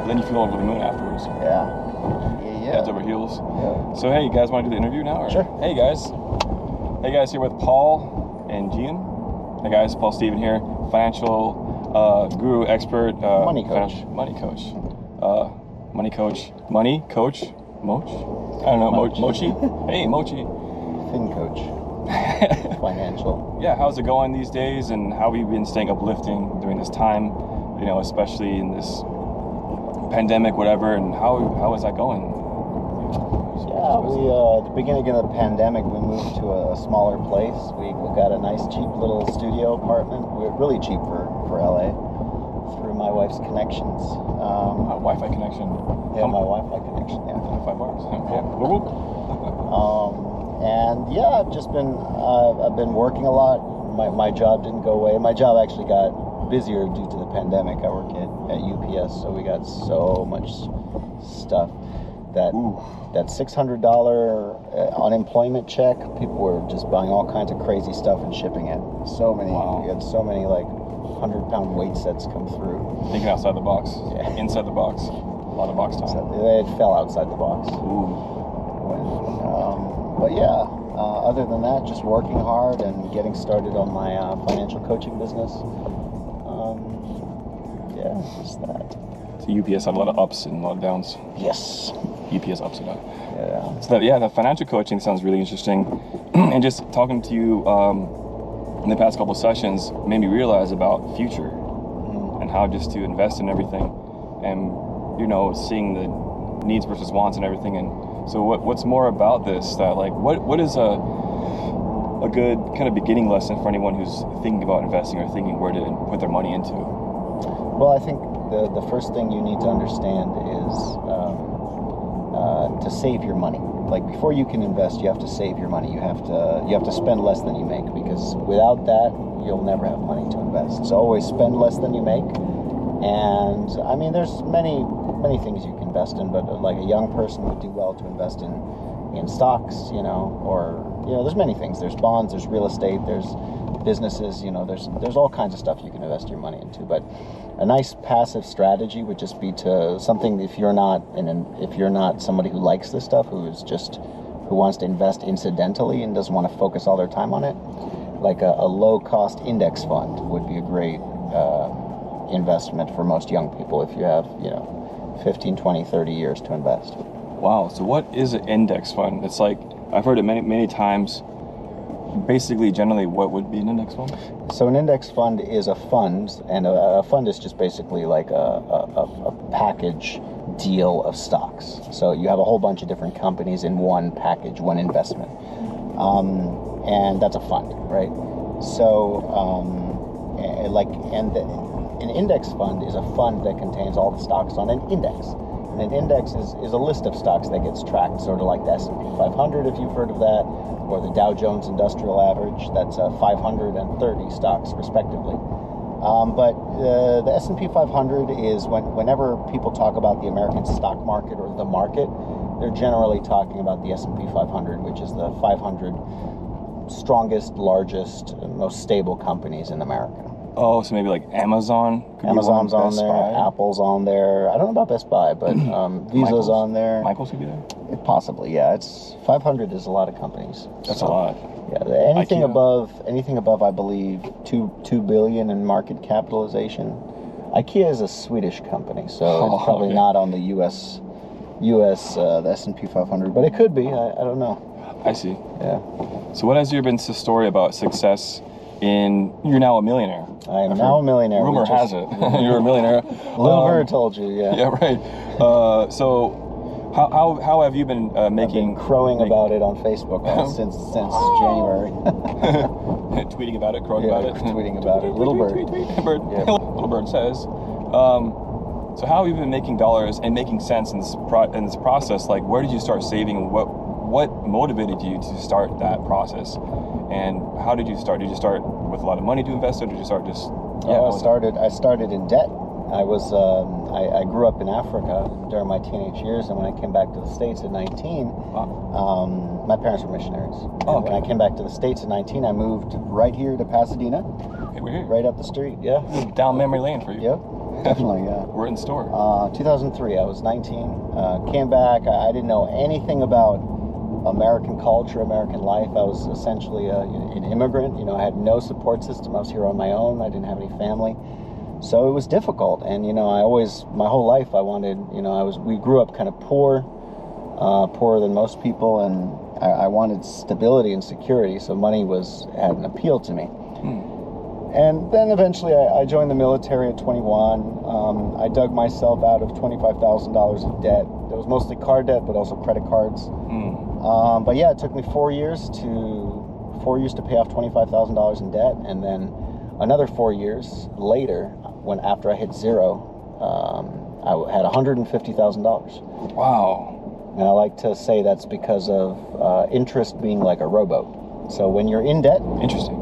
then you feel over the moon afterwards. Yeah. Heads over heels. Yeah. So hey, you guys want to do the interview now? Or? Sure. Hey guys, here with Paul and Gian. Hey guys, Paul Stephan here, financial guru, expert, money coach, money coach, Moch? I don't know, Mochi. Hey, Mochi. Fin coach. Financial. Yeah, how's it going these days, and how have you been staying uplifting during this time? You know, especially in this pandemic, whatever, and how is that going? Yeah, we at the beginning of the pandemic, we moved to a smaller place. We got a nice, cheap little studio apartment. We're really cheap for LA through my wife's connections. Wi-Fi connection. Yeah, my Wi-Fi connection. Yeah, $5. And yeah, I've been working a lot. My job didn't go away. My job actually got busier due to the pandemic. I work at UPS, so we got so much stuff. That $600 unemployment check, people were just buying all kinds of crazy stuff and shipping it. So many, we had so many like 100-pound weight sets come through. Thinking outside the box, yeah. Inside the box, a lot of box time. It fell outside the box. But yeah, other than that, just working hard and getting started on my financial coaching business. Yeah, just that. So UPS had a lot of ups and a lot of downs. Yes. UPS ups and downs. Yeah. So the financial coaching sounds really interesting. And just talking to you in the past couple of sessions made me realize about future and how just to invest in everything, and seeing the needs versus wants and everything. And so what's more about this, that like what is a good kind of beginning lesson for anyone who's thinking about investing or thinking where to put their money into? Well, I think the first thing you need to understand is to save your money. Like, before you can invest, you have to save your money. You have to spend less than you make, because without that, you'll never have money to invest. So always spend less than you make. And I mean, there's many things you can invest in, but like a young person would do well to invest in stocks, there's many things. There's bonds, there's real estate, there's businesses, there's all kinds of stuff you can invest your money into. But a nice passive strategy would just be to something, if you're not somebody who likes this stuff, who wants to invest incidentally and doesn't want to focus all their time on it, like a low cost index fund would be a great investment for most young people if you have 15, 20, 30 years to invest. Wow. So what is an index fund? It's like, I've heard it many times. Basically, generally, what would be an index fund? So an index fund is a fund, and a fund is just basically like a package deal of stocks. So you have a whole bunch of different companies in one package, one investment. And that's a fund, right? So, an index fund is a fund that contains all the stocks on an index. And an index is a list of stocks that gets tracked, sort of like the S&P 500, if you've heard of that, or the Dow Jones Industrial Average. That's 530 stocks, respectively. But the S&P 500 is, whenever people talk about the American stock market or the market, they're generally talking about the S&P 500, which is the 500 strongest, largest, most stable companies in America. Oh, so maybe like Amazon? Amazon's on there, Apple's on there. I don't know about Best Buy, but Visa's on there. Michael's could be there? Possibly, yeah. It's 500 is a lot of companies. That's a lot. Yeah, anything above, I believe, 2 billion in market capitalization. IKEA is a Swedish company, so it's probably not on the US the S&P 500, but it could be. I don't know. I see. Yeah. So what has your been the story about success you're now a millionaire? I am now a millionaire. Rumor has it you're a millionaire. Lumber told you, yeah. Yeah, right. So how have you been making? I've been crowing about it on Facebook since January. Tweeting about it, crowing about it. Tweeting about it. Little bird. Bird. Yeah. Little bird says. So how have you been making dollars and making sense in this process? Like, where did you start saving? What motivated you to start that process? And how did you start? Did you start with a lot of money to invest, or did you start just? I started in debt. I grew up in Africa during my teenage years, and when I came back to the States at 19, my parents were missionaries. Oh, okay. When I came back to the States at 19, I moved right here to Pasadena. Okay, we're here. Right up the street, yeah. Down memory lane for you. Yep. Definitely, yeah. We're in store. 2003, I was 19, came back. I didn't know anything about American culture, American life. I was essentially an immigrant. I had no support system. I was here on my own. I didn't have any family. So it was difficult. And, my whole life I wanted, we grew up kind of poor, poorer than most people. And I wanted stability and security. So money had an appeal to me. And then eventually I joined the military at 21. I dug myself out of $25,000 of debt. It was mostly car debt, but also credit cards. But yeah, it took me 4 years to pay off $25,000 in debt, and then another 4 years later, after I hit zero, I had $150,000. Wow. And I like to say that's because of interest being like a rowboat. So when you're in debt,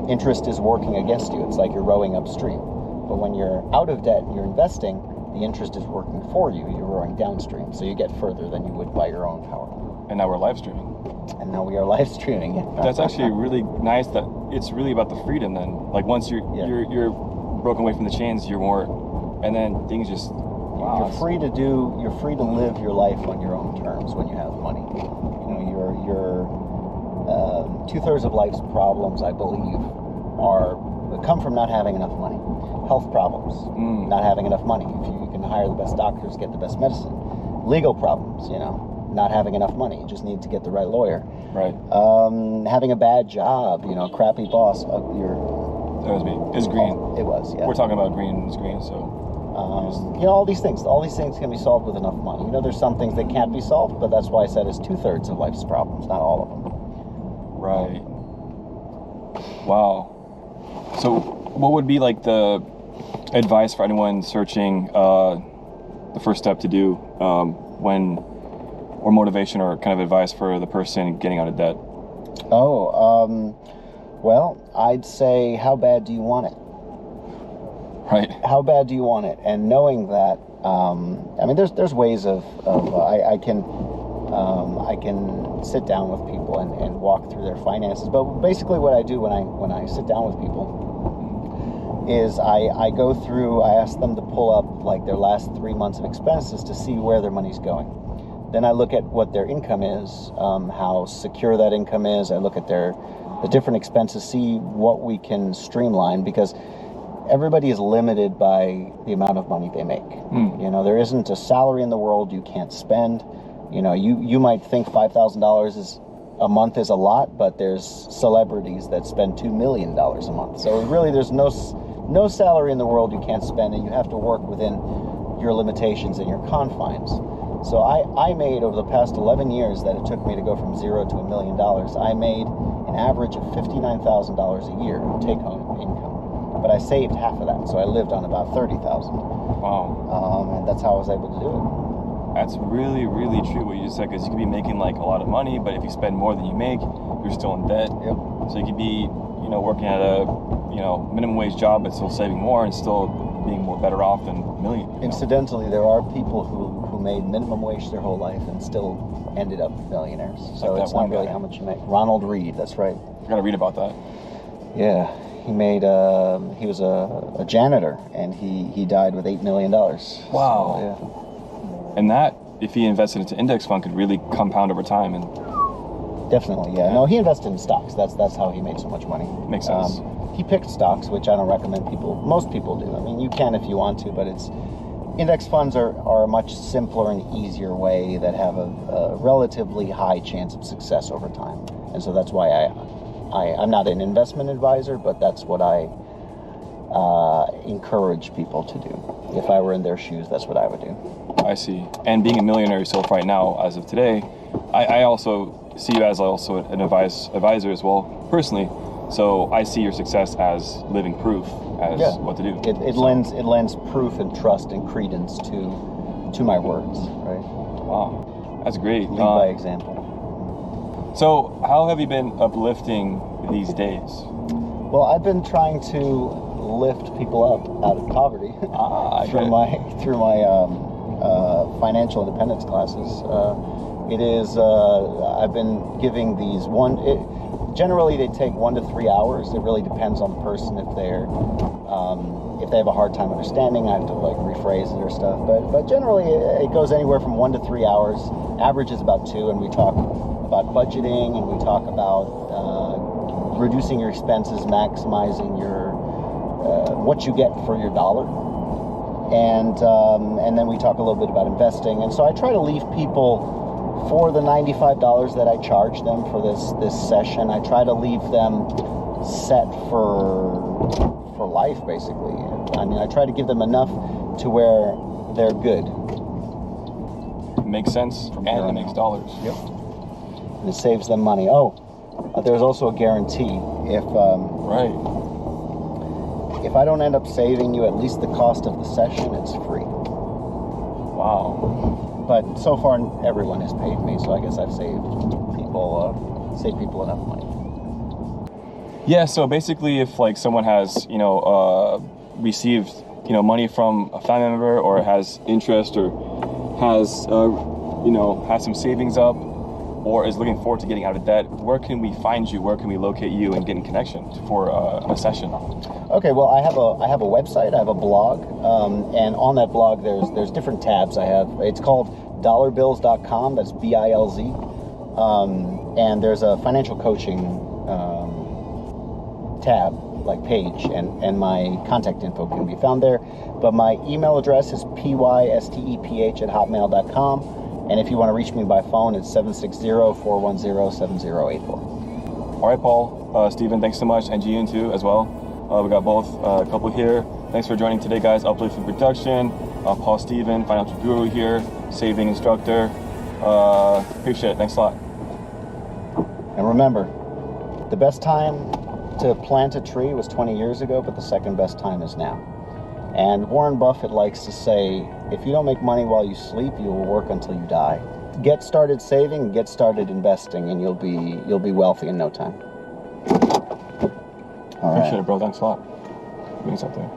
interest is working against you. It's like you're rowing upstream. But when you're out of debt and you're investing, the interest is working for you. You're rowing downstream. So you get further than you would by your own power. And now we're live streaming. And now we are live streaming. That's actually really nice. That it's really about the freedom then. Like once you're broken away from the chains, you're more, and then things just. Wow. You're free to live your life on your own terms when you have money. Your 2/3 of life's problems, I believe, come from not having enough money. Health problems, not having enough money. If you can hire the best doctors, get the best medicine. Legal problems, not having enough money. You just need to get the right lawyer. Right. Having a bad job, crappy boss. That was me. It's green. It was, yeah. We're talking about green. It's green, so. All these things can be solved with enough money. There's some things that can't be solved, but that's why I said it's 2/3 of life's problems, not all of them. Right. Wow. So, what would be like the advice for anyone searching the first step to do or motivation or kind of advice for the person getting out of debt? Well, I'd say, how bad do you want it? Right. How bad do you want it? And knowing that, there's ways of I can sit down with people and walk through their finances. But basically, what I do when I sit down with people is I go through. I ask them to pull up like their last 3 months of expenses to see where their money's going. Then I look at what their income is, how secure that income is. I look at the different expenses, see what we can streamline, because everybody is limited by the amount of money they make. There isn't a salary in the world you can't spend. You might think $5,000 a month is a lot, but there's celebrities that spend $2 million a month. So really, there's no salary in the world you can't spend, and you have to work within your limitations and your confines. So I made, over the past 11 years that it took me to go from zero to $1 million, I made an average of $59,000 a year take-home income. But I saved half of that, so I lived on about $30,000. Wow. And that's how I was able to do it. That's really, really true what you just said, because you could be making like a lot of money, but if you spend more than you make, you're still in debt. Yep. So you could be, working at a, minimum wage job, but still saving more and still being more better off than million. Incidentally, there are people who made minimum wage their whole life and still ended up millionaires. So like it's not really how much you make. Ronald Reed, that's right. I gotta read about that. Yeah, he made. He was a janitor, and he died with $8 million. Wow. So, yeah. And that, if he invested into index fund, could really compound over time. And definitely, yeah. No, he invested in stocks. That's how he made so much money. Makes sense. He picked stocks, which I don't recommend most people do. I mean, you can if you want to, but index funds are a much simpler and easier way that have a relatively high chance of success over time. And so that's why I'm not an investment advisor, but that's what I encourage people to do. If I were in their shoes, that's what I would do. I see. And being a millionaire yourself right now, as of today, I also see you as also an advisor as well, personally. So I see your success as living proof as what to do. It lends proof and trust and credence to my words, right? Wow, that's great. Lead by example. So how have you been uplifting these days? Well, I've been trying to lift people up out of poverty through my financial independence classes. I've been giving these generally they take 1 to 3 hours. It really depends on the person. If they have a hard time understanding, I have to like rephrase it or stuff. But generally it goes anywhere from 1 to 3 hours. Average is about 2, and we talk about budgeting, and we talk about reducing your expenses, maximizing your what you get for your dollar, and then we talk a little bit about investing. And so I try to leave people, for the $95 that I charge them for this session, I try to leave them set for life, basically. I mean, I try to give them enough to where they're good. Makes sense, and it makes dollars. Yep. And it saves them money. Oh, there's also a guarantee. Right. If I don't end up saving you at least the cost of the session, it's free. Wow. But so far, everyone has paid me, so I guess I've saved people enough money. Yeah. So basically, if like someone has received money from a family member, or has interest, or has has some savings up, or is looking forward to getting out of debt, where can we find you? Where can we locate you and get in connection for a session? Okay, well, I have a website, I have a blog, and on that blog there's different tabs. It's called dollarbills.com. That's BILZ, and there's a financial coaching tab, like page, and my contact info can be found there. But my email address is pysteph@hotmail.com, and if you want to reach me by phone, it's 760-410-7084. All right, Paul, Stephen, thanks so much, and Jiyun too as well. We got both a couple here. Thanks for joining today, guys. Uplyfting Production. Paul, Stephen, financial guru here, saving instructor. Appreciate it. Thanks a lot. And remember, the best time to plant a tree was 20 years ago, but the second best time is now. And Warren Buffett likes to say, if you don't make money while you sleep, you will work until you die. Get started saving, get started investing, and you'll be wealthy in no time. Appreciate it, bro. Thanks a lot. Doing something.